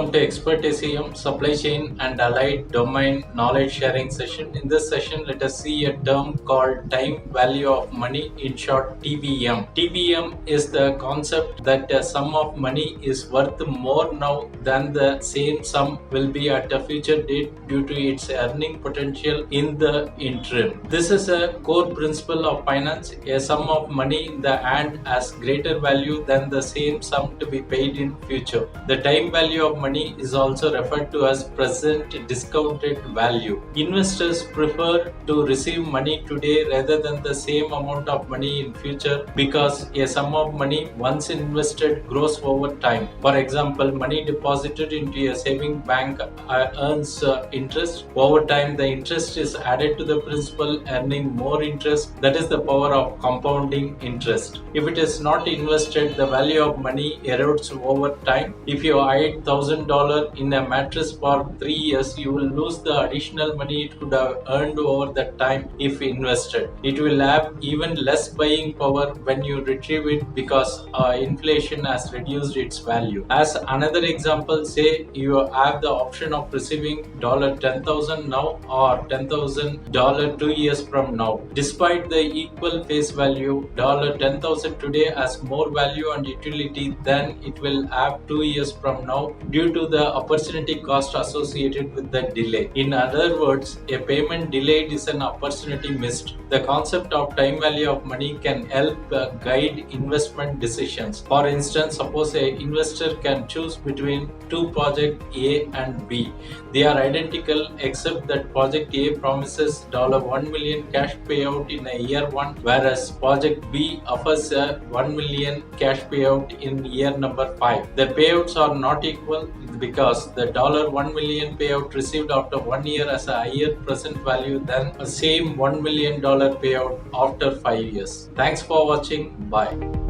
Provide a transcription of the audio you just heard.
Welcome to Expert SEM Supply Chain and Allied Domain Knowledge Sharing session. In this session, let us see a term called time value of money, in short TVM. TVM is the concept that a sum of money is worth more now than the same sum will be at a future date due to its earning potential in the interim. This is a core principle of finance. A sum of money in the hand has greater value than the same sum to be paid in future. The time value of money is also referred to as present discounted value. Investors prefer to receive money today rather than the same amount of money in future because a sum of money once invested grows over time. For example, money deposited into a saving bank earns interest. Over time, the interest is added to the principal, earning more interest. That is the power of compounding interest. If it is not invested, the value of money erodes over time. If you hide $1,000 in a mattress for 3 years, you will lose the additional money it could have earned over that time if invested. It will have even less buying power when you retrieve it because inflation has reduced its value. As another example, say you have the option of receiving $10,000 now or $10,000 2 years from now. Despite the equal face value, $10,000 today has more value and utility than it will have 2 years from now due to the opportunity cost associated with the delay. In other words, a payment delayed is an opportunity missed. The concept of time value of money can help guide investment decisions. For instance, suppose an investor can choose between two projects A and B. They are identical except that project A promises $1 million cash payout in a year 1, whereas project B offers a $1 million cash payout in year number 5. The payouts are not equal because the $1 million payout received after 1 year has a higher present value than the same $1 million payout after 5 years. Thanks for watching. Bye.